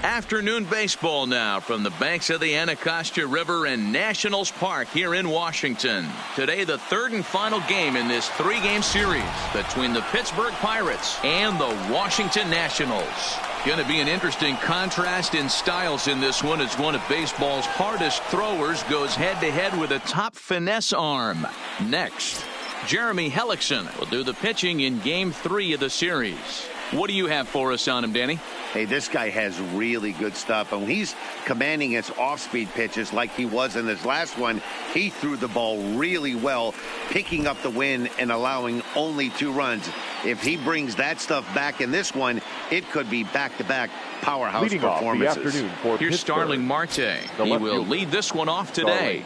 Afternoon baseball now from the banks of the Anacostia River in Nationals Park here in Washington. Today, the third and final game in this three-game series between the Pittsburgh Pirates and the Washington Nationals. Going to be an interesting contrast in styles in this one as one of baseball's hardest throwers goes head-to-head with a top finesse arm. Next, Jeremy Hellickson will do the pitching in Game 3 of the series. What do you have for us on him, Danny? Hey, this guy has really good stuff. And when he's commanding his off-speed pitches like he was in his last one, he threw the ball really well, picking up the win and allowing only 2 runs. If he brings that stuff back in this one, it could be back-to-back powerhouse Leading performances. off the afternoon for Here's Pittsburgh, Starling Marte. He will lead this one off today.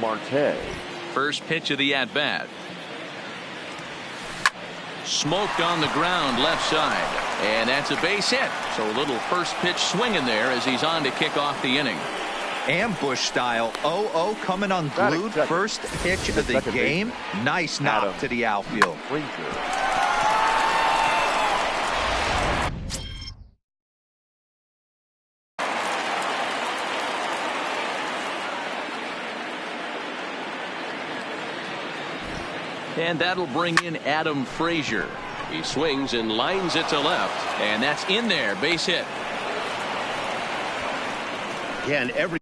Marte. First pitch of the at-bat. Smoked on the ground left side. And that's a base hit. So a little first pitch swing in there as he's on to kick off the inning. Ambush style. 0-0 coming unglued. First pitch of the game. Nice knock to the outfield. And that'll bring in Adam Frazier. He swings and lines it to left. And that's in there. Base hit. Yeah, and every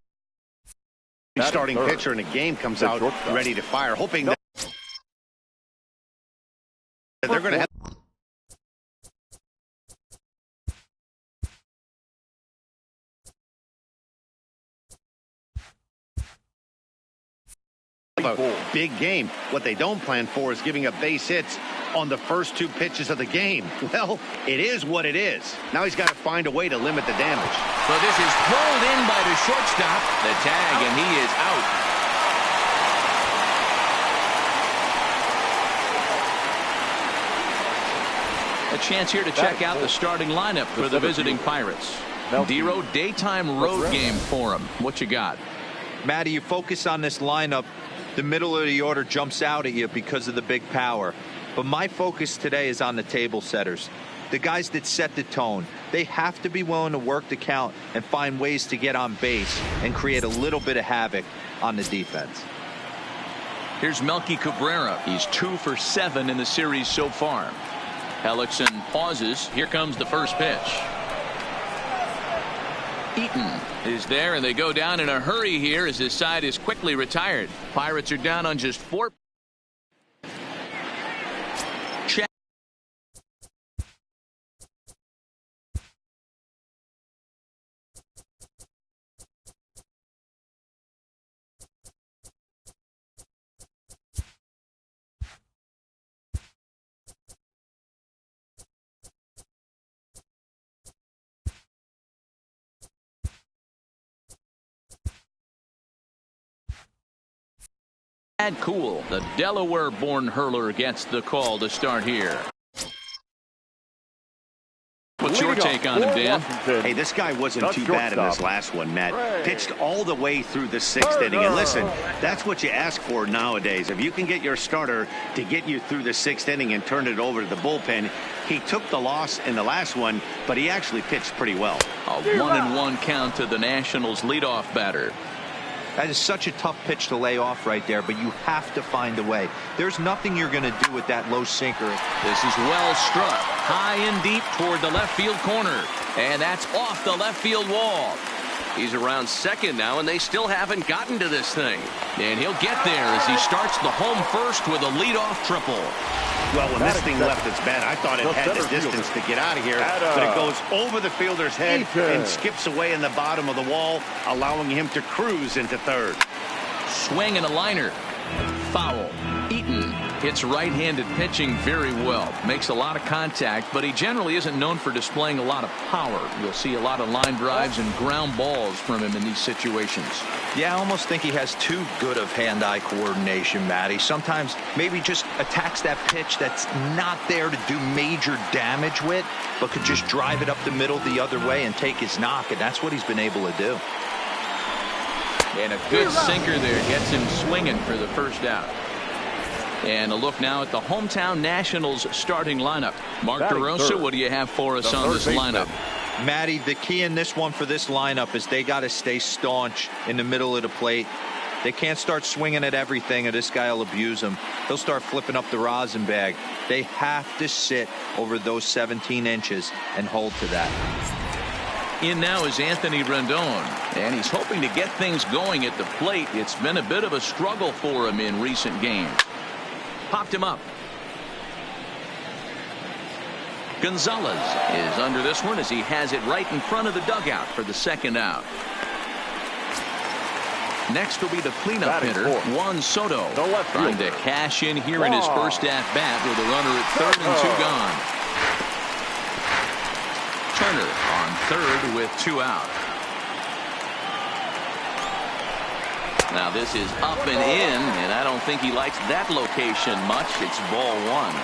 starting pitcher in a game comes out ready to fire, hoping that they're going to have a big game. What they don't plan for is giving up base hits on the first 2 pitches of the game. Well, it is what it is. Now he's got to find a way to limit the damage. So this is pulled in by the shortstop. The tag, and he is out. A chance here to check out the starting lineup for the visiting Pirates. Dero, daytime road game for him. What you got? Matty, you focus on this lineup. The middle of the order jumps out at you because of the big power. But my focus today is on the table setters. The guys that set the tone. They have to be willing to work the count and find ways to get on base and create a little bit of havoc on the defense. Here's Melky Cabrera. He's 2 for 7 in the series so far. Hellickson pauses. Here comes the first pitch. Eaton is there, and they go down in a hurry here as his side is quickly retired. Pirates are down on just 4. Cool, the Delaware-born hurler, gets the call to start here. What's your take on him, Dan? Hey, this guy wasn't too bad in this last one, Matt. Pitched all the way through the 6th inning. And listen, that's what you ask for nowadays. If you can get your starter to get you through the 6th inning and turn it over to the bullpen. He took the loss in the last one, but he actually pitched pretty well. A 1-1 count to the Nationals leadoff batter. That is such a tough pitch to lay off right there, but you have to find a way. There's nothing you're going to do with that low sinker. This is well struck, high and deep toward the left field corner, and that's off the left field wall. He's around second now, and they still haven't gotten to this thing. And he'll get there as he starts the home first with a leadoff triple. Well, when this thing left its bat, I thought it had the distance to get out of here, but it goes over the fielder's head and skips away in the bottom of the wall, allowing him to cruise into third. Swing and a liner. Foul. Eaton hits right-handed pitching very well. Makes a lot of contact, but he generally isn't known for displaying a lot of power. You'll see a lot of line drives and ground balls from him in these situations. Yeah, I almost think he has too good of hand-eye coordination, Matty. Sometimes maybe just attacks that pitch that's not there to do major damage with, but could just drive it up the middle the other way and take his knock, and that's what he's been able to do. And a good sinker there gets him swinging for the first out. And a look now at the hometown Nationals starting lineup. Mark DeRosa, what do you have for us on this lineup? Matty, the key in this one for this lineup is they got to stay staunch in the middle of the plate. They can't start swinging at everything or this guy will abuse them. He'll start flipping up the rosin bag. They have to sit over those 17 inches and hold to that. In now is Anthony Rendon, and he's hoping to get things going at the plate. It's been a bit of a struggle for him in recent games. Popped him up. Gonzalez is under this one as he has it right in front of the dugout for the second out. Next will be the cleanup hitter, Juan Soto, trying to cash in here in his first at-bat with a runner at third and two gone. Turner on third with 2 out. Now this is up and in, and I don't think he likes that location much. It's ball 1.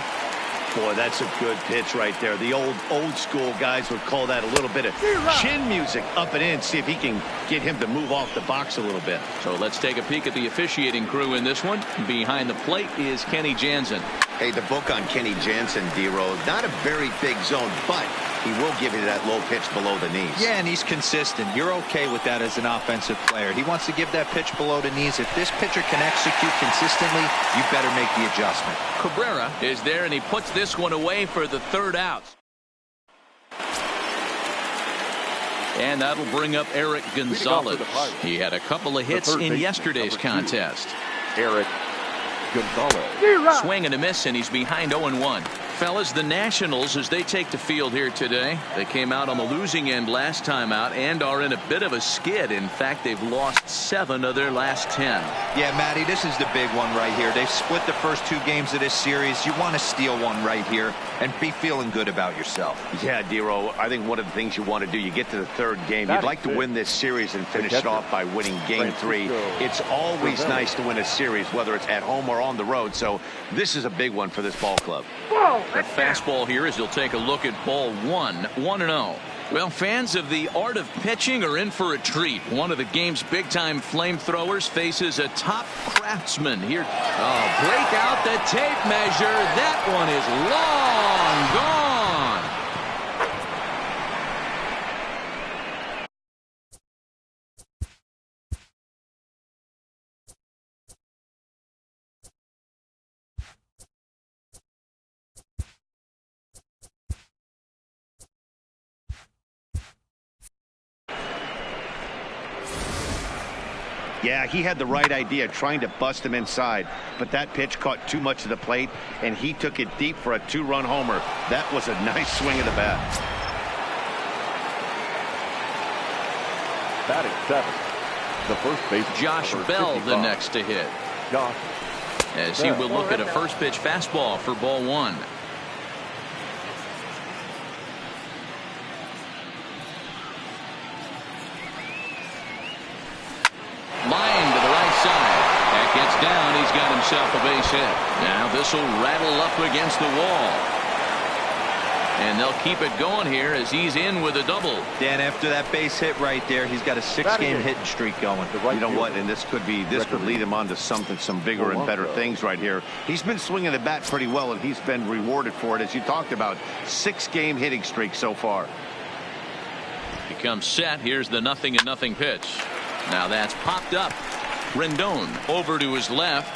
Boy, that's a good pitch right there. The old school guys would call that a little bit of chin music, up and in. See if he can get him to move off the box a little bit. So let's take a peek at the officiating crew in this one. Behind the plate is Kenny Jansen. Hey, the book on Kenny Jansen, D-Rose, not a very big zone, but he will give you that low pitch below the knees. Yeah, and he's consistent. You're okay with that as an offensive player. He wants to give that pitch below the knees. If this pitcher can execute consistently, you better make the adjustment. Cabrera is there, and he puts this one away for the third out. And that'll bring up Eric Gonzalez. He had a couple of hits in yesterday's contest. Eric Gonzalez. Swing and a miss, and he's behind 0-1. Fellas, the Nationals, as they take the field here today, they came out on the losing end last time out and are in a bit of a skid. In fact, they've lost 7 of their last 10. Yeah, Matty, this is the big one right here. They've split the first 2 games of this series. You want to steal one right here and be feeling good about yourself. Yeah, Dero, I think one of the things you want to do, you get to the third game, you'd like to win this series and finish it off by winning game 3. It's always nice to win a series, whether it's at home or on the road. So this is a big one for this ball club. The fastball here as you'll take a look at ball 1, 1-0. Well, fans of the art of pitching are in for a treat. One of the game's big-time flamethrowers faces a top craftsman here. Oh, break out the tape measure. That one is long gone. Yeah, he had the right idea trying to bust him inside, but that pitch caught too much of the plate, and he took it deep for a 2-run homer. That was a nice swing of the bat. Batting 7. The first base. Josh Bell, the next to hit. Josh as he will look at a first pitch fastball for ball 1. Line to the right side. That gets down. He's got himself a base hit. Now this will rattle up against the wall. And they'll keep it going here as he's in with a double. Dan, after that base hit right there, he's got a 6-game hitting streak going. You know what? And this could lead him on to some bigger and better things right here. He's been swinging the bat pretty well, and he's been rewarded for it, as you talked about. 6-game hitting streak so far. Becomes set. Here's the 0-0 pitch. Now that's popped up. Rendon over to his left.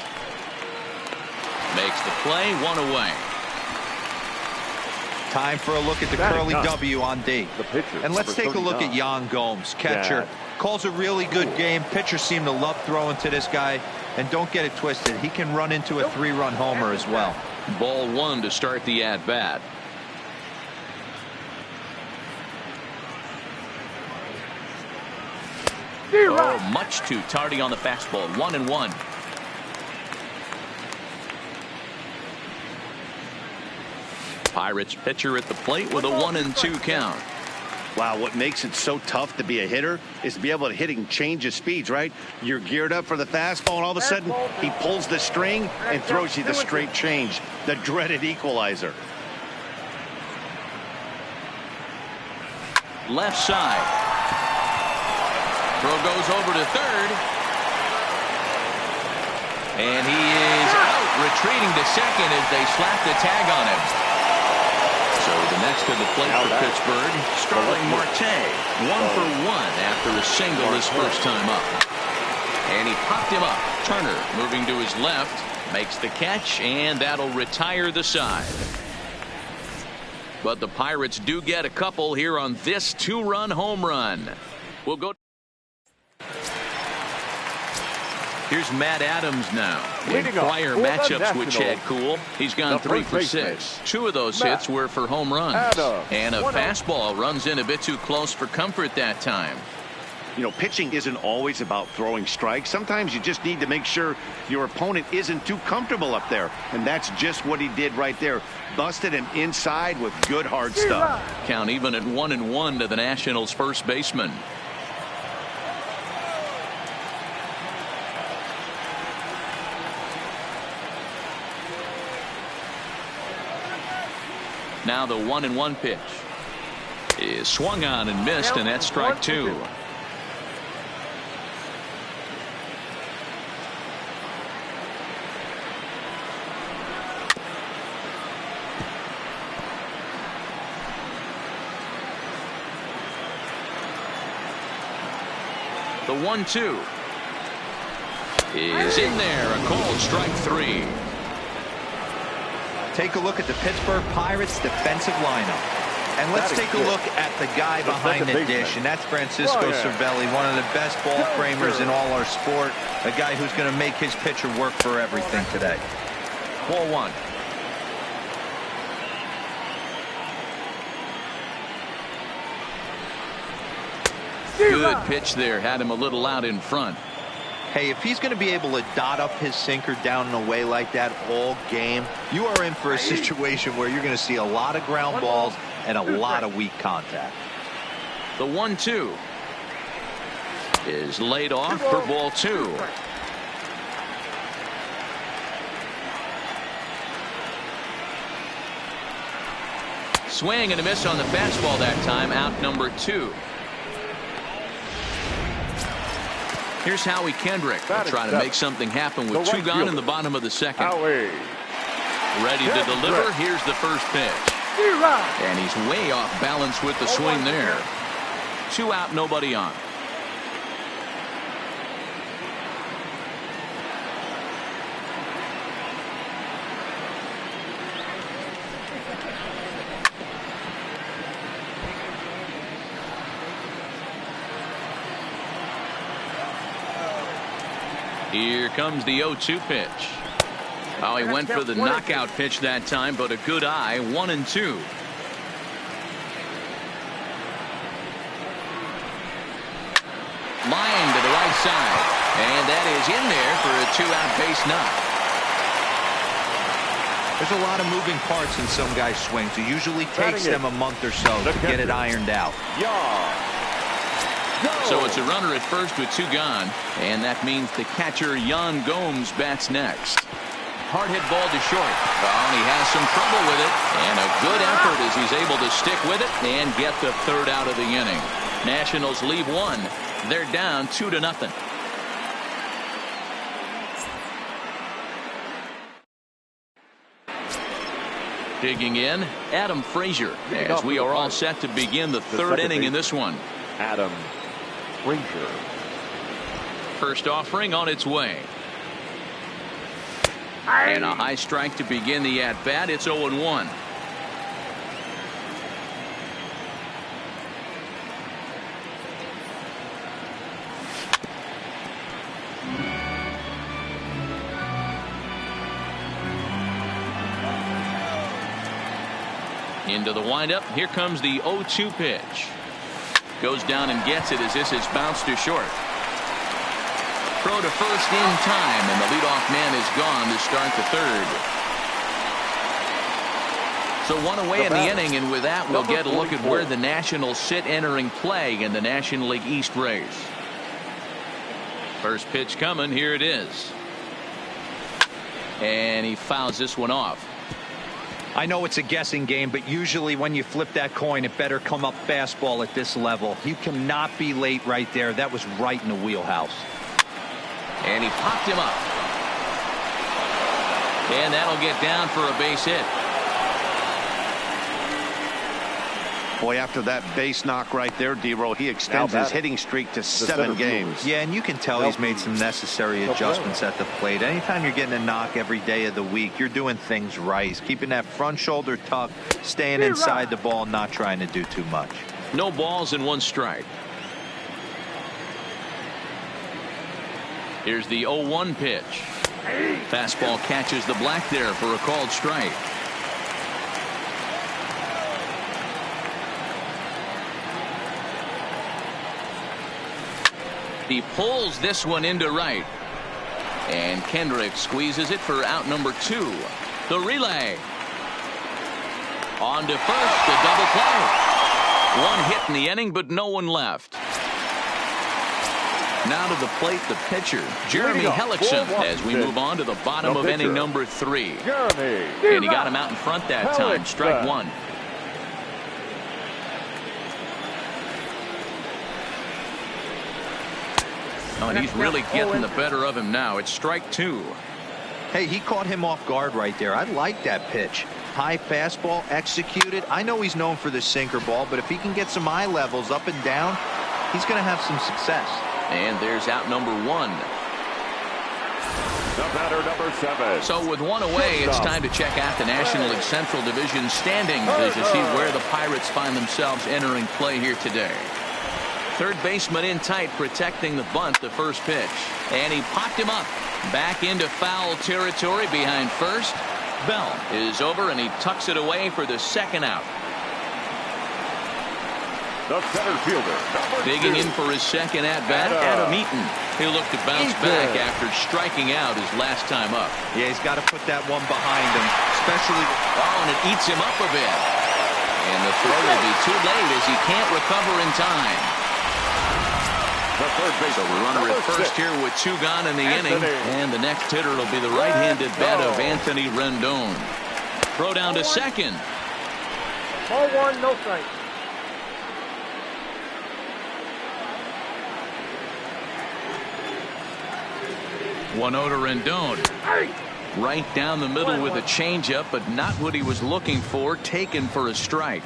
Makes the play, 1 away. Time for a look at the curly W on D. And let's take a look at Yan Gomes, catcher. Calls a really good game. Pitchers seem to love throwing to this guy. And don't get it twisted. He can run into a 3-run homer as well. Ball 1 to start the at-bat. Oh, much too tardy on the fastball. 1-1. Pirates pitcher at the plate with a 1-2 count. Wow, what makes it so tough to be a hitter is to be able to hit and change his speeds, right? You're geared up for the fastball, and all of a sudden he pulls the string and throws you the straight change, the dreaded equalizer. Left side. Throw goes over to third. And he is out, retreating to second as they slap the tag on him. So So the next to the plate for Pittsburgh, Starling Marte. 1-for-1 after a single his first time up. And he popped him up. Turner moving to his left, makes the catch, and that'll retire the side. But the Pirates do get a couple here on this 2-run home run. We'll go. Here's Matt Adams now. In prior matchups with Chad Kuhl, he's gone 3 for 6. 2 of those hits were for home runs. And a fastball runs in a bit too close for comfort that time. You know, pitching isn't always about throwing strikes. Sometimes you just need to make sure your opponent isn't too comfortable up there. And that's just what he did right there. Busted him inside with good hard stuff. Count even at 1-1 to the Nationals' first baseman. Now the 1-1 pitch is swung on and missed, and that's strike 2. The 1-2 is in there. A called strike 3. Take a look at the Pittsburgh Pirates defensive lineup. And let's take a look at the guy behind the dish, and that's Francisco Cervelli, one of the best ball framers in all our sport, a guy who's going to make his pitcher work for everything today. Ball 1. Good pitch there. Had him a little out in front. Hey, if he's going to be able to dot up his sinker down and away like that all game, you are in for a situation where you're going to see a lot of ground balls and a lot of weak contact. The 1-2 is laid off for ball 2. Swing and a miss on the fastball that time. Out number 2. Here's Howie Kendrick. Will try to make something happen with 2 gone in the bottom of the second. Ready to deliver. Here's the first pitch. And he's way off balance with the swing there. 2 out, nobody on. Here comes the 0-2 pitch. Oh, he went for the knockout pitch that time, but a good eye. 1-2. Line to the right side. And that is in there for a 2-out base knock. There's a lot of moving parts in some guys' swings. It usually takes them a month or so to get it ironed out. So it's a runner at first with 2 gone, and that means the catcher Yan Gomes bats next. Hard hit ball to short. Oh, and he has some trouble with it, and a good effort as he's able to stick with it and get the 3rd out of the inning. Nationals leave 1. They're down 2-0. Digging in, Adam Frazier, as we are all set to begin the 3rd inning in this one. Adam Frazier. First offering on its way. And a high strike to begin the at-bat. It's 0-1. Into the windup. Here comes the 0-2 pitch. Goes down and gets it as this is bounced to short. Throw to first in time, and the leadoff man is gone to start the 3rd. So 1 away in the inning, and with that we'll get a look at where the Nationals sit entering play in the National League East race. First pitch coming. Here it is. And he fouls this one off. I know it's a guessing game, but usually when you flip that coin, it better come up fastball at this level. You cannot be late right there. That was right in the wheelhouse. And he popped him up. And that'll get down for a base hit. Boy, after that base knock right there, D-Roll, he extends his hitting streak to 7 games. Yeah, and you can tell he's made some necessary adjustments at the plate. Anytime you're getting a knock every day of the week, you're doing things right. He's keeping that front shoulder tucked, staying inside the ball, not trying to do too much. No balls and 1 strike. Here's the 0-1 pitch. Fastball catches the black there for a called strike. He pulls this one into right. And Kendrick squeezes it for out number 2. The relay. On to first, the double play. 1 hit in the inning, but no one left. Now to the plate, the pitcher, Jeremy Hellickson, as we move on to the bottom of inning number 3. And he got him out in front that time. Strike 1. Oh, and he's really getting the better of him now. It's strike 2. Hey, he caught him off guard right there. I like that pitch. High fastball executed. I know he's known for the sinker ball, but if he can get some eye levels up and down, he's going to have some success. And there's out number 1. The batter, number 7. So with 1 away, it's time to check out the National League Central Division standings as you see where the Pirates find themselves entering play here today. Third baseman in tight, protecting the bunt, the first pitch. And he popped him up. Back into foul territory behind first. Bell is over, and he tucks it away for the second out. The center fielder, Digging in for his second at-bat, Adam Eaton. He'll look to bounce back after striking out his last time up. Yeah, he's got to put that one behind him, especially. Oh, and it eats him up a bit. And the throw will be too late as he can't recover in time. So the runner at first here with 2 gone in the inning. And the next hitter will be the right-handed bat of Anthony Rendon. Throw down to second. Ball 1, no strike. One to Rendon. Right down the middle with a changeup, but not what he was looking for. Taken for a strike.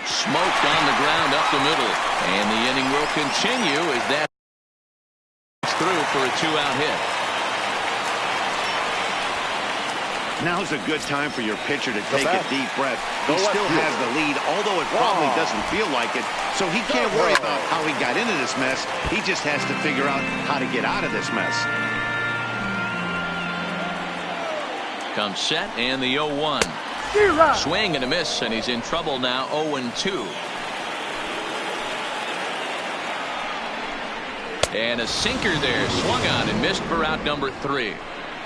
Smoked on the ground up the middle. And the inning will continue as that's through for a 2-out hit. Now's a good time for your pitcher to take a deep breath. He still has the lead, although it probably doesn't feel like it. So he can't worry about how he got into this mess. He just has to figure out how to get out of this mess. Comes set and the 0-1. Swing and a miss, and he's in trouble now. 0-2. And a sinker there, swung on and missed for out number 3.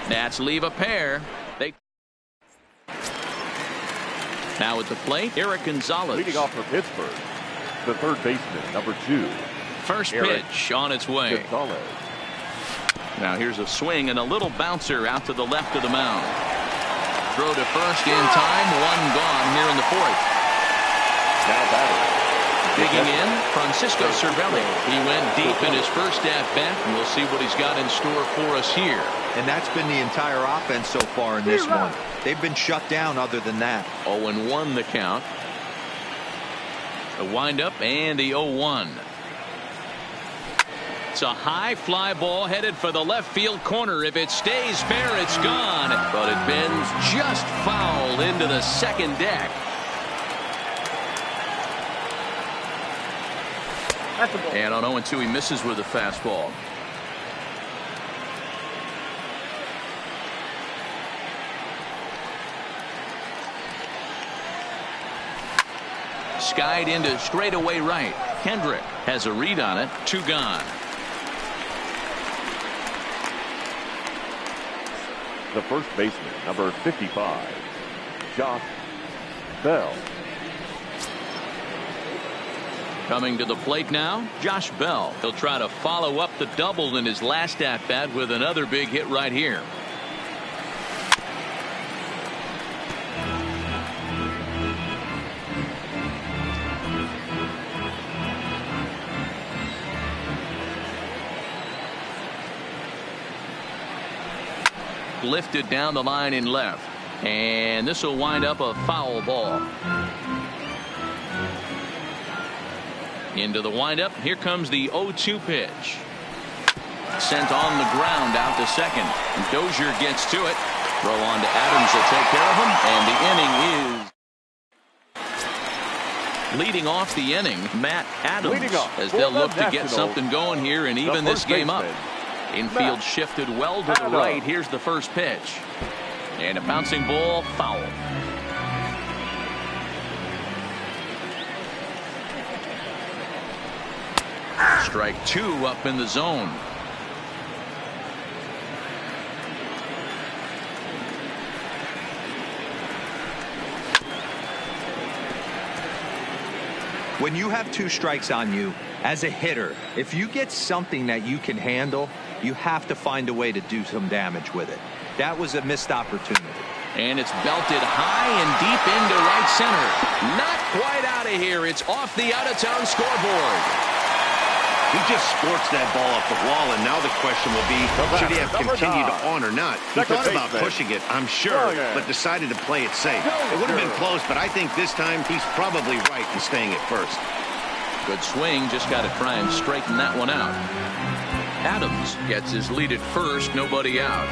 Nats leave a pair. Now at the plate, Eric Gonzalez. Leading off for Pittsburgh, the third baseman, number 2. First pitch on its way. Gonzalez. Now here's a swing and a little bouncer out to the left of the mound. Throw to first in time. 1 gone here in the 4th. Now batting. Digging in, Francisco Cervelli. He went deep in his first at-bat, and we'll see what he's got in store for us here. And that's been the entire offense so far in this one. They've been shut down other than that. 0-1 the count. The windup and the 0-1. It's a high fly ball headed for the left field corner. If it stays fair, it's gone. But it bends just foul into the second deck. And on 0-2, he misses with a fastball. Skied into straightaway right. Kendrick has a read on it. 2 gone. The first baseman, number 55, Josh Bell. Coming to the plate now, Josh Bell. He'll try to follow up the double in his last at-bat with another big hit right here. Lifted down the line in left. And this will wind up a foul ball. Into the windup. Here comes the 0-2 pitch. Sent on the ground out to second. Dozier gets to it. Throw on to Adams will take care of him. And the inning is leading off the inning. Matt Adams as they'll look to get something going here and even this game up. Infield shifted well to the right. Here's the first pitch. And a bouncing ball, foul. Strike 2 up in the zone. When you have 2 strikes on you, as a hitter, if you get something that you can handle, you have to find a way to do some damage with it. That was a missed opportunity. And it's belted high and deep into right center. Not quite out of here. It's off the out-of-town scoreboard. He just sports that ball off the wall, and now the question will be, should he have continued on or not? He thought about pushing it, I'm sure, but decided to play it safe. It would have been close, but I think this time he's probably right in staying at first. Good swing. Just got to try and straighten that one out. Adams gets his lead at first. Nobody out.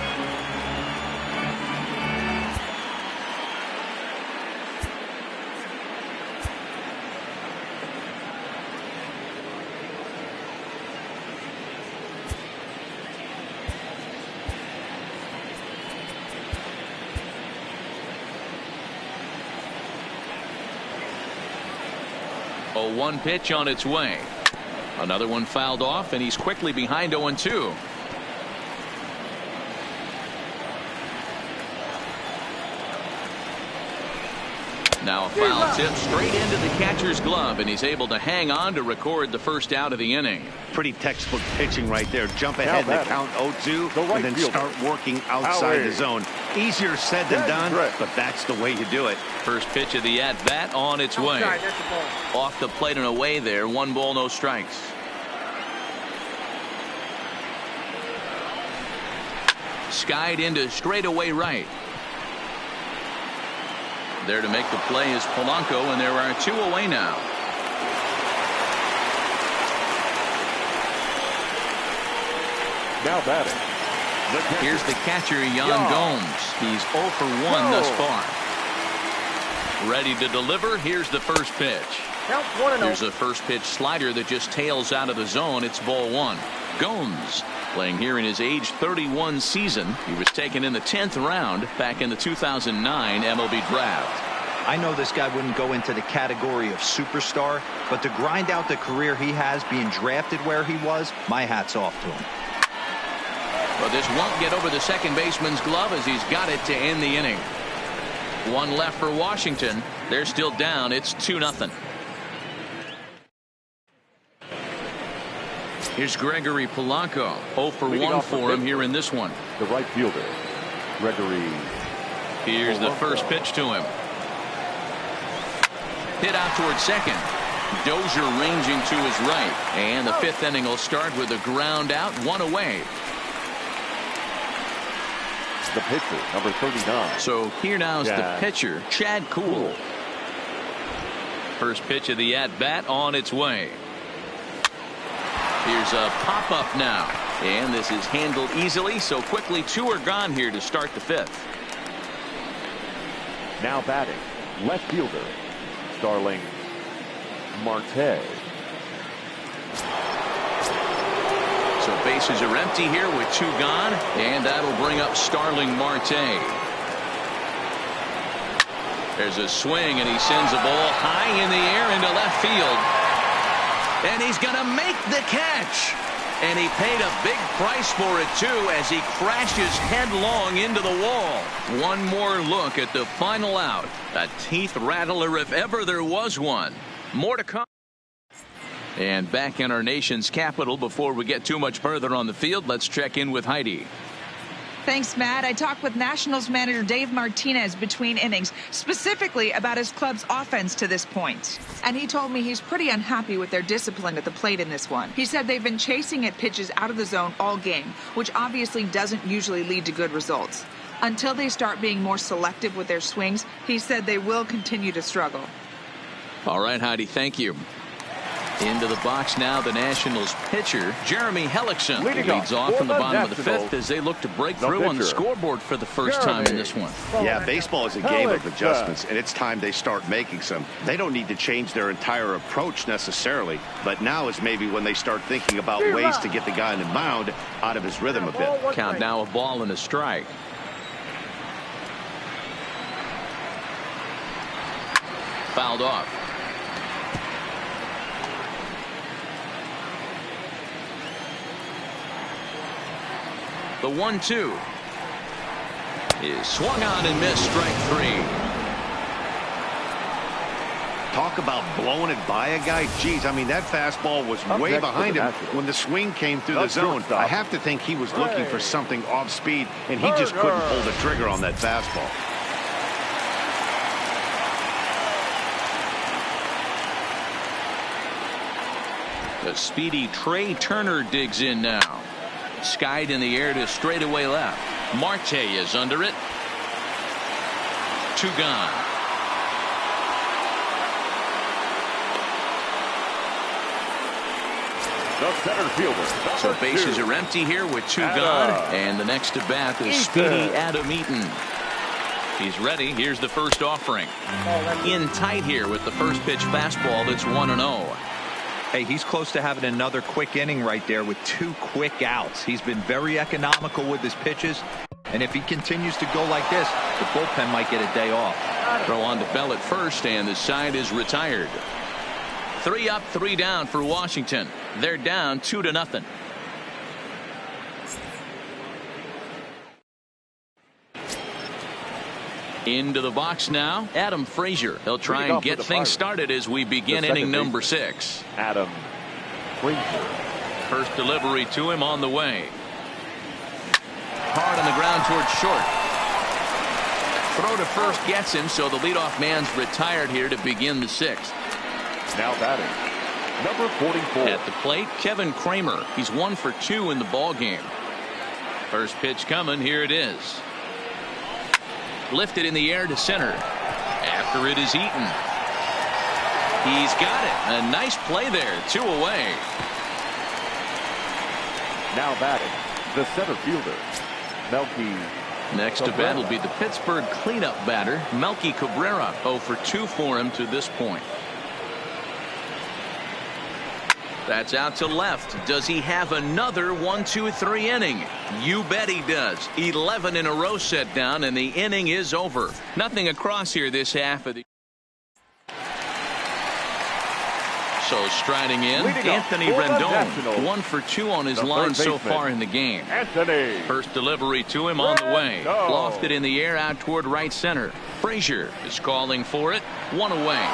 A 1 pitch on its way. Another one fouled off, and he's quickly behind 0-2. Now a foul tip straight into the catcher's glove, and he's able to hang on to record the first out of the inning. Pretty textbook pitching right there. Jump ahead in the count 0-2 and then start working outside the zone. Easier said than done, but that's the way you do it. First pitch of the at-bat on its way. Off the plate and away there. 1 ball, no strikes. Skied into straightaway right. There to make the play is Polanco, and there are 2 away now. Now batting. Here's the catcher, Yan Gomes. He's 0 for 1 thus far. Ready to deliver. Here's the first pitch. Here's a first pitch slider that just tails out of the zone. It's ball 1. Gomes playing here in his age 31 season. He was taken in the 10th round back in the 2009 MLB draft. I know this guy wouldn't go into the category of superstar, but to grind out the career he has being drafted where he was, my hat's off to him. But this won't get over the second baseman's glove as he's got it to end the inning. 1 left for Washington. They're still down. It's 2-0. Here's Gregory Polanco. 0 for 1 for him here in this one. The right fielder, Gregory. Here's the first pitch to him. Hit out towards second. Dozier ranging to his right. And the 5th inning will start with a ground out, 1 away. The pitcher, number 39. So here now is the pitcher, Chad Kuhl. First pitch of the at-bat on its way. Here's a pop-up now. And this is handled easily, so quickly 2 are gone here to start the 5th. Now batting, left fielder, Starling Marte. So bases are empty here with 2 gone, and that'll bring up Starling Marte. There's a swing, and he sends a ball high in the air into left field. And he's going to make the catch. And he paid a big price for it, too, as he crashes headlong into the wall. One more look at the final out. A teeth rattler if ever there was one. More to come. And back in our nation's capital, before we get too much further on the field, let's check in with Heidi. Thanks, Matt. I talked with Nationals manager Dave Martinez between innings, specifically about his club's offense to this point. And he told me he's pretty unhappy with their discipline at the plate in this one. He said they've been chasing at pitches out of the zone all game, which obviously doesn't usually lead to good results. Until they start being more selective with their swings, he said they will continue to struggle. All right, Heidi, thank you. Into the box now, the Nationals pitcher, Jeremy Hellickson, leads off in the bottom of the fifth as they look to break through on the scoreboard for the first time in this one. Yeah, baseball is a game of adjustments, and it's time they start making some. They don't need to change their entire approach necessarily, but now is maybe when they start thinking about ways to get the guy in the mound out of his rhythm a bit. Count now a ball and a strike. Fouled off. The 1-2 is swung on and missed, strike three. Talk about blowing it by a guy. Geez, I mean, that fastball was way behind him when the swing came through the zone. I have to think he was looking for something off speed, and he just couldn't pull the trigger on that fastball. The speedy Trey Turner digs in now. Skied in the air to straightaway left. Marte is under it. Two gone. The center fielder. So bases are empty here with two gone. And the next to bat is speedy Adam Eaton. He's ready. Here's the first offering. In tight here with the first pitch fastball that's 1-0. Hey, he's close to having another quick inning right there with two quick outs. He's been very economical with his pitches, and if he continues to go like this, the bullpen might get a day off. Throw on to Bell at first, and the side is retired. 3 up, 3 down for Washington. They're down 2-0. Into the box now, Adam Frazier. He'll try and get things started as we begin inning number 6. Adam Frazier. First delivery to him on the way. Hard on the ground towards short. Throw to first gets him, so the leadoff man's retired here to begin the 6th. Now batting, number 44. At the plate, Kevin Kramer. He's 1 for 2 in the ball game. First pitch coming. Here it is. Lifted in the air to center. After it is Eaton. He's got it. A nice play there. 2 away. Now batting, the center fielder, Melky. Next to bat will be the Pittsburgh cleanup batter, Melky Cabrera. 0 for 2 for him to this point. That's out to left. Does he have another 1-2-3 inning? You bet he does. 11 in a row set down, and the inning is over. Nothing across here this half of the. So striding in, Anthony Rendon. 1 for 2 on his line so far in the game. Anthony. First delivery to him on the way. Lofted in the air out toward right center. Frazier is calling for it. 1 away.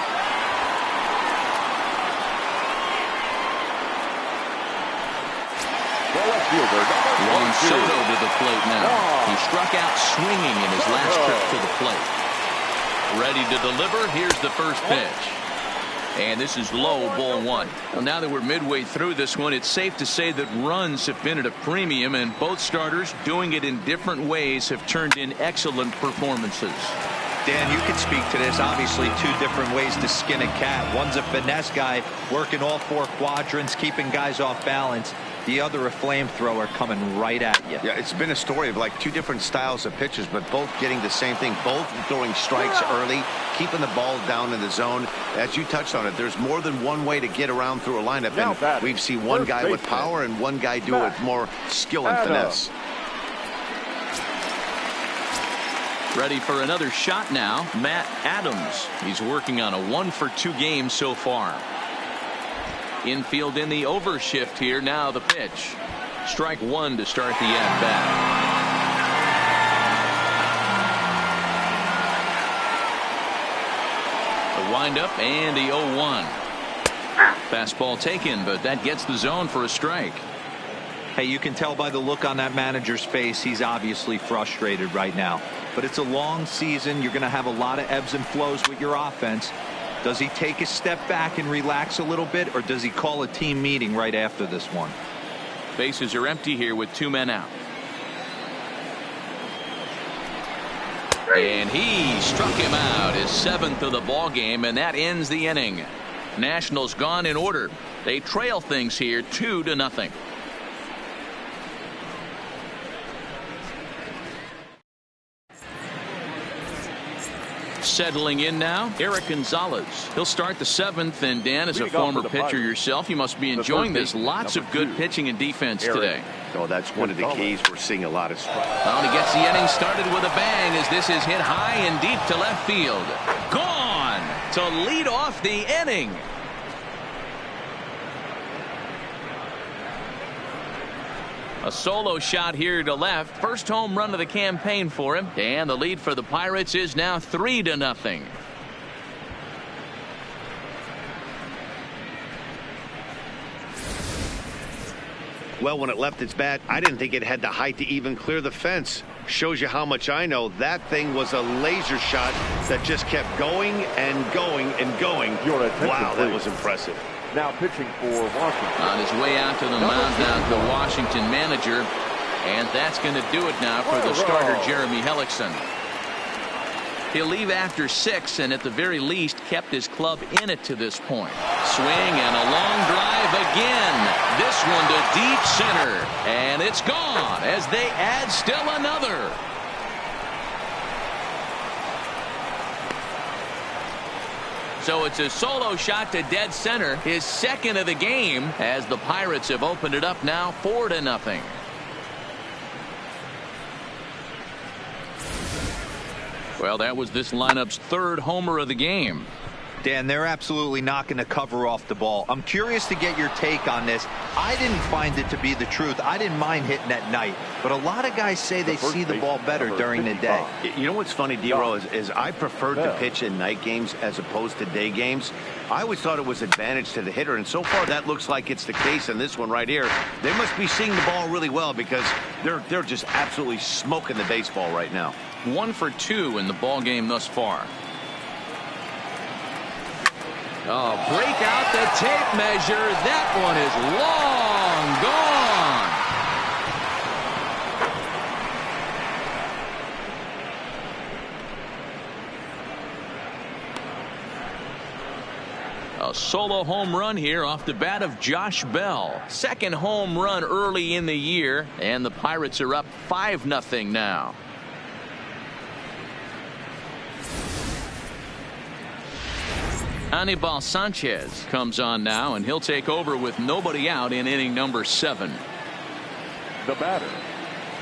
Juan Soto to the plate now. He struck out swinging in his last trip to the plate. Ready to deliver. Here's the first pitch. And this is low, ball 1. Well, now that we're midway through this one, it's safe to say that runs have been at a premium, and both starters, doing it in different ways, have turned in excellent performances. Dan, you can speak to this. Obviously, 2 different ways to skin a cat. One's a finesse guy working all 4 quadrants, keeping guys off balance. The other, a flamethrower coming right at you. Yeah, it's been a story of like 2 different styles of pitches, but both getting the same thing. Both throwing strikes early, keeping the ball down in the zone. As you touched on it, there's more than one way to get around through a lineup, and we've seen one guy with power and one guy do it with more skill and finesse. Ready for another shot now, Matt Adams. He's working on a 1 for 2 game so far. Infield in the overshift here. Now the pitch. Strike 1 to start the at-bat. The windup and the 0-1. Fastball taken, but that gets the zone for a strike. Hey, you can tell by the look on that manager's face, he's obviously frustrated right now. But it's a long season. You're going to have a lot of ebbs and flows with your offense. Does he take a step back and relax a little bit, or does he call a team meeting right after this one? Bases are empty here with 2 men out. And he struck him out, his 7th of the ball game, and that ends the inning. Nationals gone in order. They trail things here 2-0. Settling in now, Eric Gonzalez. He'll start the 7th, and Dan, as a former pitcher yourself, you must be enjoying this. Lots of good pitching and defense today. Oh, that's one of the keys. We're seeing a lot of strikes. Well, he gets the inning started with a bang as this is hit high and deep to left field. Gone to lead off the inning. A solo shot here to left. First home run of the campaign for him. And the lead for the Pirates is now 3-0. Well, when it left its bat, I didn't think it had the height to even clear the fence. Shows you how much I know. That thing was a laser shot that just kept going and going and going. Wow, that was impressive. Now pitching for Washington. On his way out to the mound now, the Washington manager. And that's going to do it now for the starter, Jeremy Hellickson. He'll leave after 6 and at the very least kept his club in it to this point. Swing and a long drive again. This one to deep center. And it's gone as they add still another. So it's a solo shot to dead center, his 2nd of the game, as the Pirates have opened it up now 4-0. Well, that was this lineup's 3rd homer of the game. Dan, they're absolutely not going to cover off the ball. I'm curious to get your take on this. I didn't find it to be the truth. I didn't mind hitting at night, but a lot of guys say they see the ball better during the day. You know what's funny, D-Row, is I preferred to pitch in night games as opposed to day games. I always thought it was advantage to the hitter, and so far that looks like it's the case in this one right here. They must be seeing the ball really well because they're just absolutely smoking the baseball right now. 1 for 2 in the ball game thus far. Oh, break out the tape measure. That one is long gone. A solo home run here off the bat of Josh Bell. 2nd home run early in the year, and the Pirates are up 5-0 now. Anibal Sanchez comes on now, and he'll take over with nobody out in inning number 7. The batter,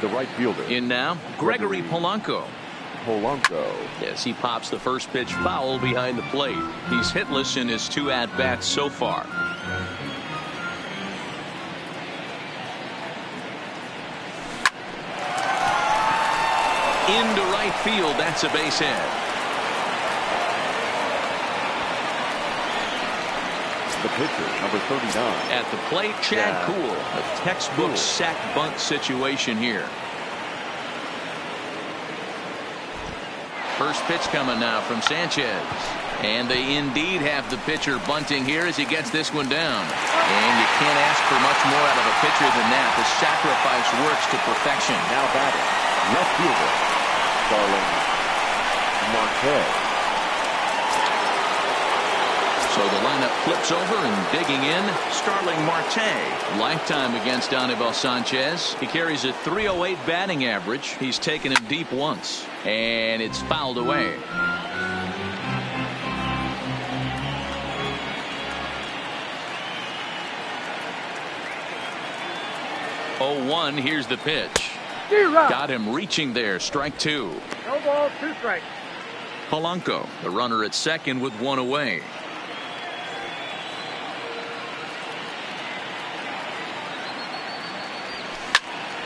the right fielder. In now, Gregory Polanco. Yes, he pops the first pitch foul behind the plate. He's hitless in his 2 at-bats so far. Into right field, that's a base hit. The pitcher, number 39. At the plate, Chad Kuhl. A textbook sack bunt situation here. First pitch coming now from Sanchez. And they indeed have the pitcher bunting here as he gets this one down. And you can't ask for much more out of a pitcher than that. The sacrifice works to perfection. Now batting, left fielder, Starling Marte. So the lineup flips over and digging in, Starling Marte. Lifetime against Anibal Sanchez. He carries a .308 batting average. He's taken him deep once. And it's fouled away. Oh, 1, here's the pitch. Got him reaching there, strike 2. No ball, 2 strikes. Polanco, the runner at second with 1 away.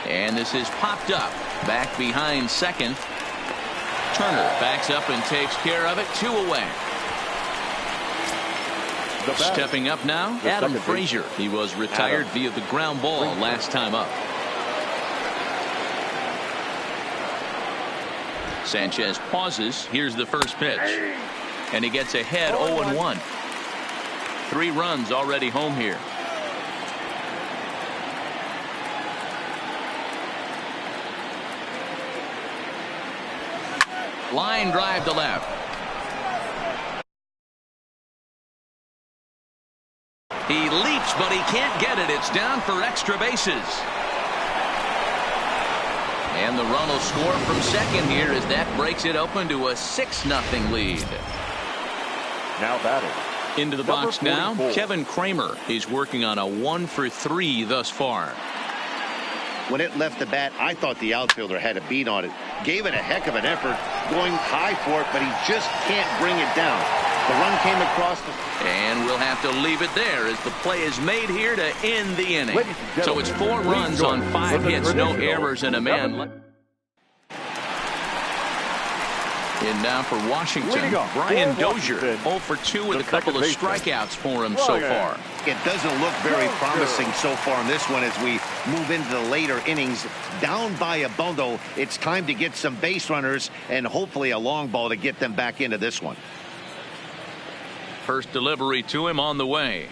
And this is popped up. Back behind second. Turner backs up and takes care of it. 2 away. Stepping up now, Adam Frazier. He was retired via the ground ball last time up. Sanchez pauses. Here's the first pitch. And he gets ahead 0-1. 3 runs already home here. Line drive to left. He leaps, but he can't get it. It's down for extra bases. And the run will score from second here as that breaks it open to a 6-0 lead. Now batting. Into the box now, Kevin Kramer. He's working on a 1-for-3 thus far. When it left the bat, I thought the outfielder had a beat on it. Gave it a heck of an effort, going high for it, but he just can't bring it down. The run came across And we'll have to leave it there as the play is made here to end the inning. So it's 4 runs on 5 hits, no errors, and a man. And now for Washington, Brian Dozier, 0-for-2 with a couple of strikeouts for him so far. It doesn't look very promising so far in this one as we move into the later innings. Down by a bundle, it's time to get some base runners and hopefully a long ball to get them back into this one. First delivery to him on the way.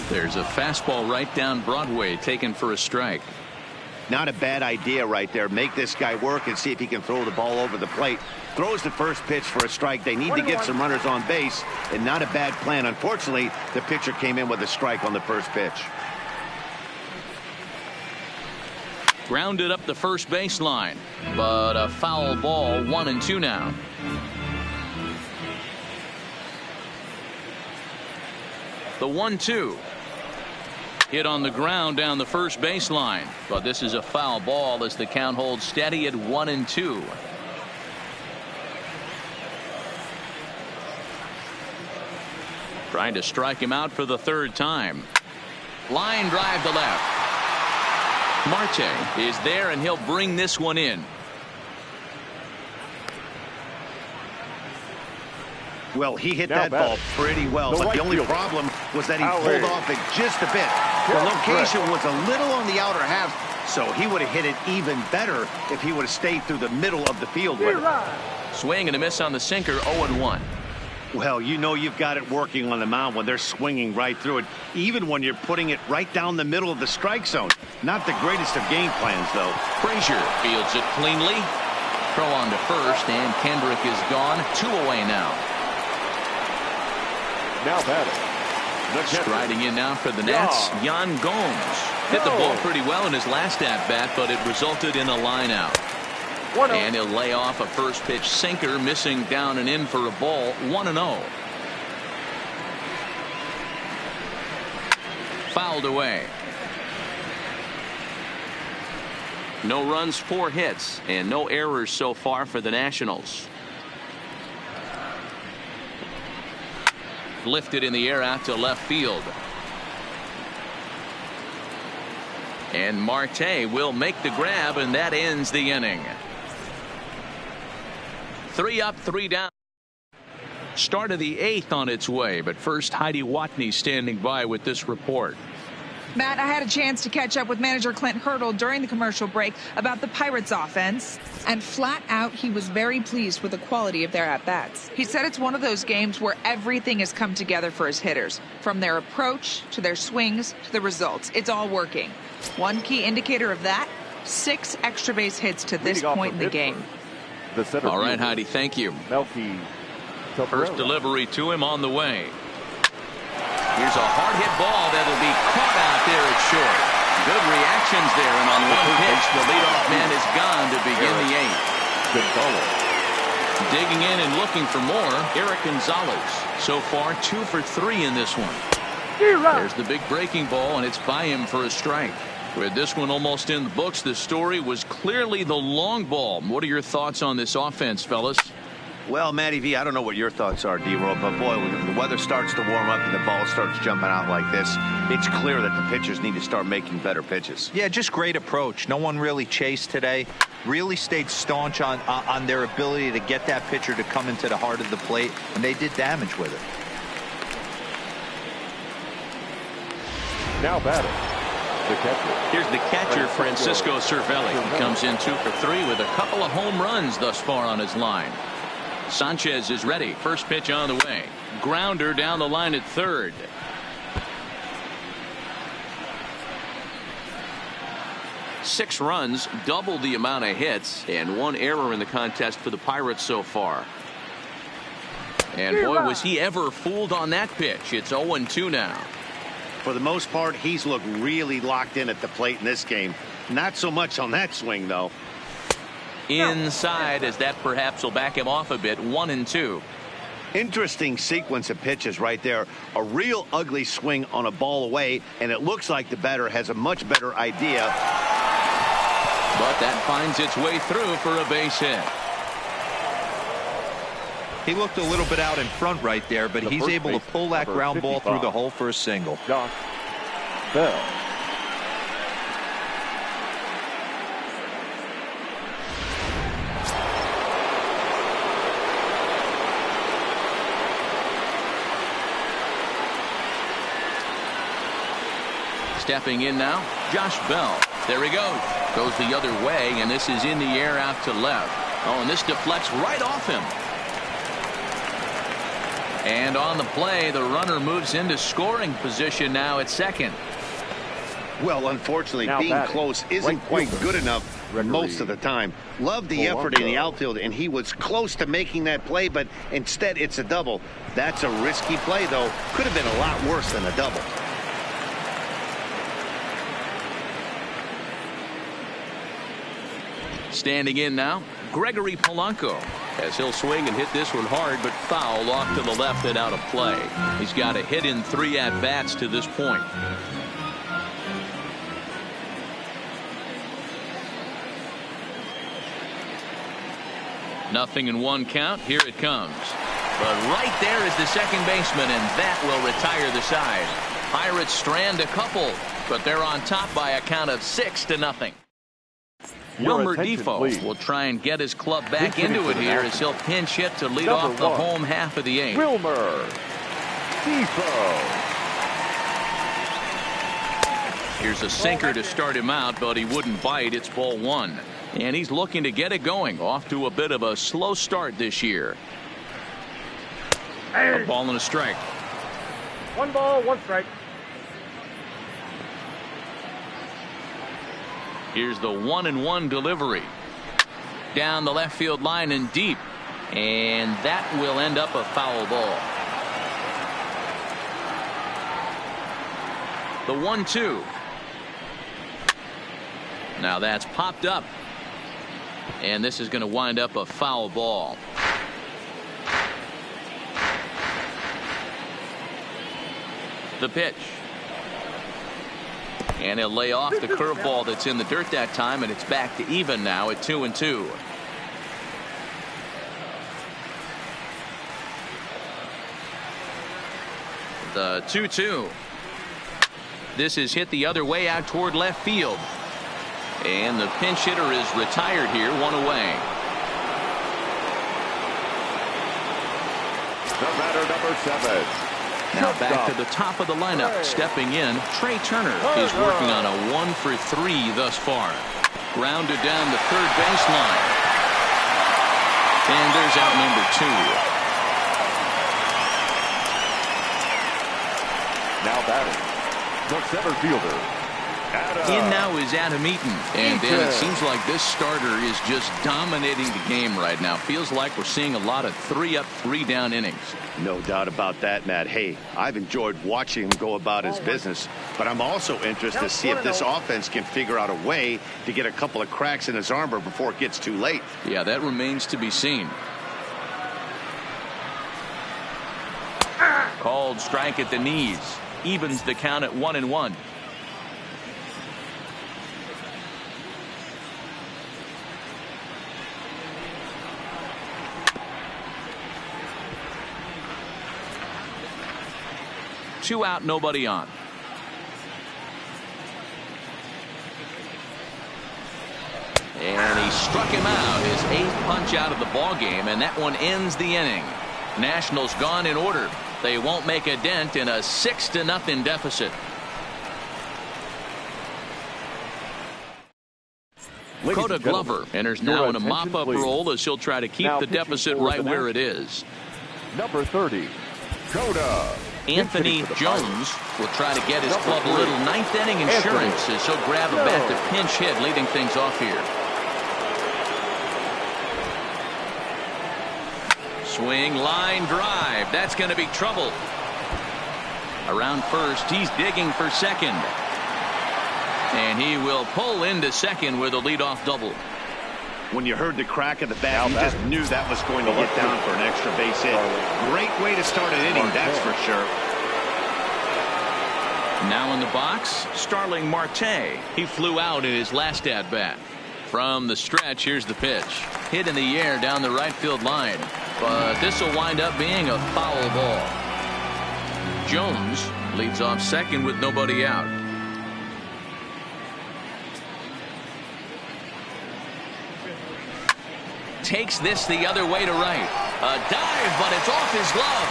There's a fastball right down Broadway taken for a strike. Not a bad idea right there. Make this guy work and see if he can throw the ball over the plate. Throws the first pitch for a strike. They need to get some runners on base, and not a bad plan. Unfortunately, the pitcher came in with a strike on the first pitch. Grounded up the first baseline, but a foul ball, 1-2 now. The 1-2. Hit on the ground down the first baseline, but this is a foul ball as the count holds steady at 1-2. Trying to strike him out for the third time. Line drive to left. Marte is there, and he'll bring this one in. Well, he hit that ball pretty well, but the only problem was that he pulled off it just a bit. The location was a little on the outer half, so he would have hit it even better if he would have stayed through the middle of the field with it. Swing and a miss on the sinker, 0-1. Well, you know you've got it working on the mound when they're swinging right through it, even when you're putting it right down the middle of the strike zone. Not the greatest of game plans, though. Frazier fields it cleanly. Throw on to first, and Kendrick is gone. 2 away now. Now batting. Striding in now for the Nats, Yan Gomes. Hit the ball pretty well in his last at-bat, but it resulted in a line out. And he'll lay off a first pitch sinker, missing down and in for a ball. 1-0. Fouled away. No runs, 4 hits, and no errors so far for the Nationals. Lifted in the air out to left field. And Marte will make the grab, and that ends the inning. 3 up, 3 down. Start of the 8th on its way, but first Heidi Watney standing by with this report. Matt, I had a chance to catch up with manager Clint Hurdle during the commercial break about the Pirates offense, and flat out he was very pleased with the quality of their at-bats. He said it's one of those games where everything has come together for his hitters, from their approach to their swings to the results. It's all working. One key indicator of that, 6 extra base hits to this point in the game. All right, Heidi, thank you. First delivery to him on the way. Here's a hard hit ball that'll be caught out there at short. Good reactions there, and on one pitch the leadoff man is gone to begin the 8th. Good ball. Digging in and looking for more, Eric Gonzalez. So far 2 for 3 in this one. There's the big breaking ball, and it's by him for a strike. With this one almost in the books, the story was clearly the long ball. What are your thoughts on this offense, fellas? Well, Matty V, I don't know what your thoughts are, D-Roll, but boy, when the weather starts to warm up and the ball starts jumping out like this, it's clear that the pitchers need to start making better pitches. Yeah, just great approach. No one really chased today. Really stayed staunch on their ability to get that pitcher to come into the heart of the plate, and they did damage with it. Now batting. The catcher. Here's the catcher, Francisco Cervelli. He comes in 2 for 3 with a couple of home runs thus far on his line. Sanchez is ready. First pitch on the way. Grounder down the line at third. 6 runs, double the amount of hits, and 1 error in the contest for the Pirates so far. And boy, was he ever fooled on that pitch. It's 0-2 now. For the most part, he's looked really locked in at the plate in this game. Not so much on that swing, though. Inside, as that perhaps will back him off a bit. 1-2. Interesting sequence of pitches right there. A real ugly swing on a ball away, and it looks like the batter has a much better idea. But that finds its way through for a base hit. He looked a little bit out in front right there, but he's able to pull that ground ball through the hole for a single. Josh Bell. Stepping in now, Josh Bell. There he goes. Goes the other way, and this is in the air out to left. Oh, and this deflects right off him. And on the play, the runner moves into scoring position now at second. Well, unfortunately, Now being batting, close isn't right quite fielder, good enough Gregory most of the time. Love the effort in the outfield, and he was close to making that play, but instead it's a double. That's a risky play, though. Could have been a lot worse than a double. Standing in now, Gregory Polanco, as he'll swing and hit this one hard, but foul off to the left and out of play. He's got a hit in 3 at-bats to this point. Nothing in 1 count. Here it comes. But right there is the second baseman, and that will retire the side. Pirates strand a couple, but they're on top by a count of 6-0. Wilmer Defoe will try and get his club back into it here as he'll pinch hit to lead off the home half of the 8th. Wilmer Defoe. Here's a sinker to start him out, but he wouldn't bite. It's ball 1. And he's looking to get it going. Off to a bit of a slow start this year. A ball and a strike. 1 ball, 1 strike. Here's the 1-1 delivery. Down the left field line and deep. And that will end up a foul ball. The 1-2. Now that's popped up. And this is going to wind up a foul ball. The pitch. And he'll lay off the curveball that's in the dirt that time, and it's back to even now at 2-2. The 2-2. This is hit the other way out toward left field. And the pinch hitter is retired here, 1 away. The batter, number 7. Now back to the top of the lineup. Stepping in, Trey Turner is working on a 1 for 3 thus far. Grounded down the third baseline. And there's out number 2. Now batting, the center fielder. In now is Adam Eaton. And Dan, it seems like this starter is just dominating the game right now. Feels like we're seeing a lot of 3-up, 3-down innings. No doubt about that, Matt. Hey, I've enjoyed watching him go about his business, but I'm also interested to see if this offense can figure out a way to get a couple of cracks in his armor before it gets too late. Yeah, that remains to be seen. Called strike at the knees. Evens the count at 1-1. Two out, nobody on. And he struck him out, his 8th punch out of the ball game, and that one ends the inning. Nationals gone in order. They won't make a dent in a 6-0 deficit. Coda Glover enters now in a mop-up role as he'll try to keep the deficit right where it is. Number 30, Coda Anthony Jones will try to get his club a little ninth inning insurance as he'll grab a bat to pinch hit, leading things off here. Swing, line drive. That's going to be trouble. Around first, he's digging for second. And he will pull into second with a leadoff double. When you heard the crack of the bat, you just knew that was going to get down for an extra base hit. Great way to start an inning, that's for sure. Now in the box, Starling Marte. He flew out in his last at-bat. From the stretch, here's the pitch. Hit in the air down the right field line. But this will wind up being a foul ball. Jones leads off second with nobody out. Takes this the other way to right. A dive, but it's off his glove.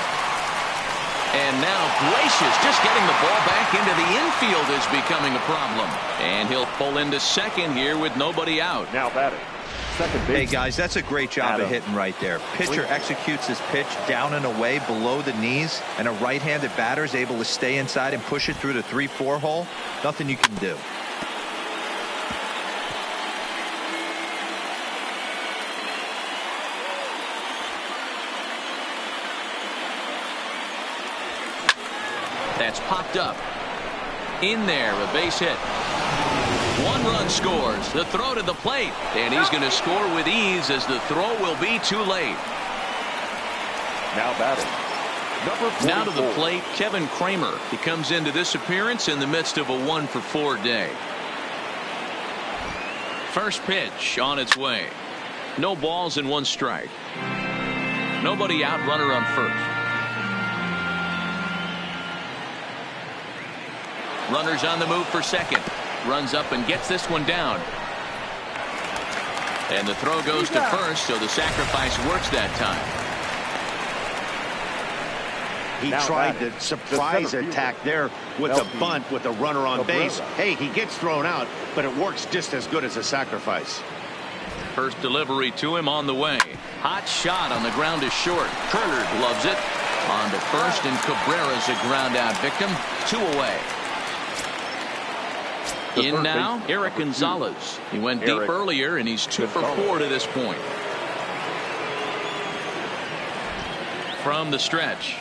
And now Gracious just getting the ball back into the infield is becoming a problem. And he'll pull into second here with nobody out. Now batting. Second base. Hey, guys, that's a great job of hitting right there. Pitcher executes his pitch down and away below the knees, and a right-handed batter is able to stay inside and push it through the 3-4 hole. Nothing you can do. That's popped up. In there, a base hit. 1 run scores. The throw to the plate. And he's going to score with ease as the throw will be too late. Now batting. Number 44. Now to the plate, Kevin Kramer. He comes into this appearance in the midst of a 1-for-4 day. First pitch on its way. No balls and 1 strike. Nobody out, runner on first. Runners on the move for second. Runs up and gets this one down. And the throw goes to first, so the sacrifice works that time. He tried the surprise attack there with the bunt with the runner on base. Hey, he gets thrown out, but it works just as good as a sacrifice. First delivery to him on the way. Hot shot on the ground is short. Turner loves it. On to first, and Cabrera's a ground out victim. 2 away. In now, Eric Gonzalez. He went deep earlier, and he's 2 for 4 to this point. From the stretch.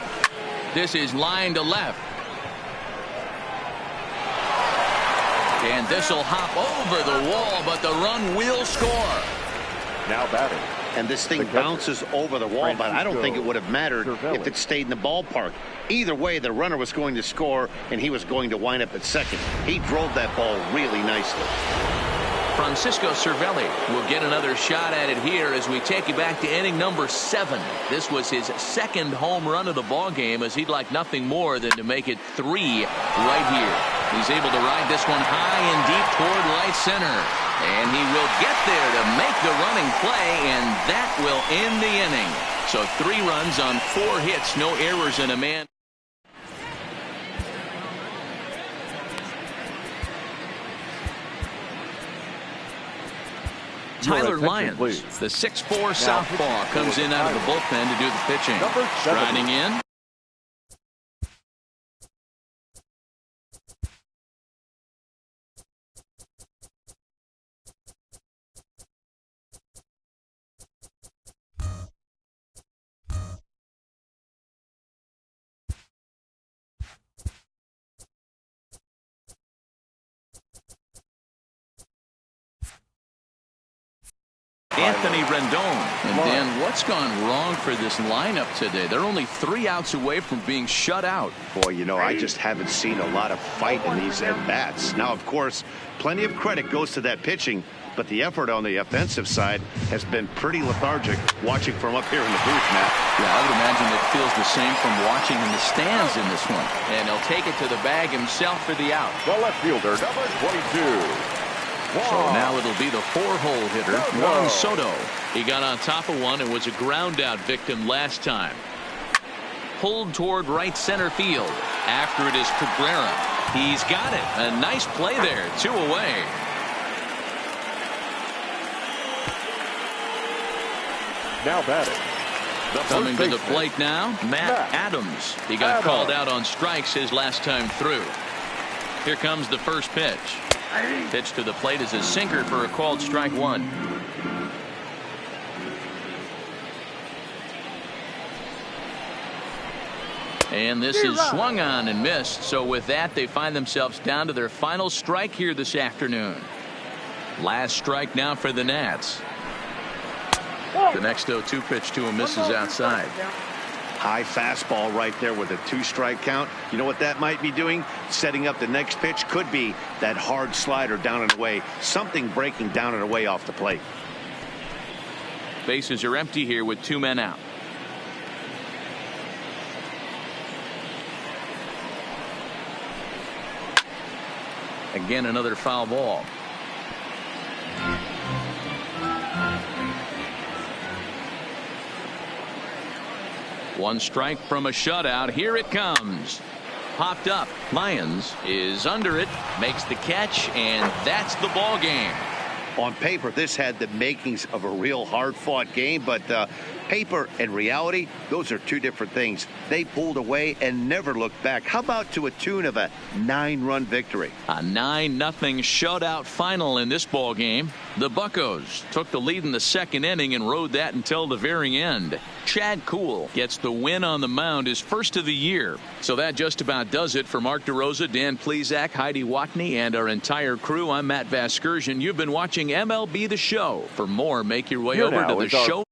This is line to left. And this will hop over the wall, but the run will score. Now batting. And this thing bounces over the wall, but I don't think it would have mattered if it stayed in the ballpark. Either way, the runner was going to score, and he was going to wind up at second. He drove that ball really nicely. Francisco Cervelli will get another shot at it here as we take you back to inning number 7. This was his 2nd home run of the ball game, as he'd like nothing more than to make it 3 right here. He's able to ride this one high and deep toward right center. And he will get there to make the running play, and that will end the inning. So 3 runs on 4 hits, no errors, and a man. Tyler Lyons, the 6'4" southpaw, comes in out of the bullpen to do the pitching. Riding in. Anthony Rendon. And Dan, what's gone wrong for this lineup today? They're only 3 outs away from being shut out. Boy, you know, I just haven't seen a lot of fight in these at-bats. Now, of course, plenty of credit goes to that pitching, but the effort on the offensive side has been pretty lethargic watching from up here in the booth, Matt. Yeah, I would imagine it feels the same from watching in the stands in this one. And he'll take it to the bag himself for the out. The left fielder, number 22. So now it'll be the 4-hole hitter, Juan Soto. He got on top of one and was a ground out victim last time. Pulled toward right center field. After it is Cabrera. He's got it. A nice play there. 2 away. Now batting. Coming to the plate now, Matt Adams. He got called out on strikes his last time through. Here comes the first pitch. Pitch to the plate is a sinker for a called strike one. And this is swung on and missed. So with that, they find themselves down to their final strike here this afternoon. Last strike now for the Nats. The next 0-2 pitch to him misses outside. High fastball right there with a 2-strike count. You know what that might be doing? Setting up the next pitch. Could be that hard slider down and away. Something breaking down and away off the plate. Bases are empty here with 2 men out. Again, another foul ball. One strike from a shutout. Here it comes. Popped up. Lyons is under it, makes the catch, and that's the ball game. On paper, this had the makings of a real hard-fought game, but paper and reality, those are two different things. They pulled away and never looked back. How about to a tune of a 9-run victory? A 9-0 shutout final in this ball game. The Buccos took the lead in the second inning and rode that until the very end. Chad Kuhl gets the win on the mound, his first of the year. So that just about does it for Mark DeRosa, Dan Plesac, Heidi Watney, and our entire crew. I'm Matt Vasgersian. You've been watching MLB The Show. For more, make your way over to the show.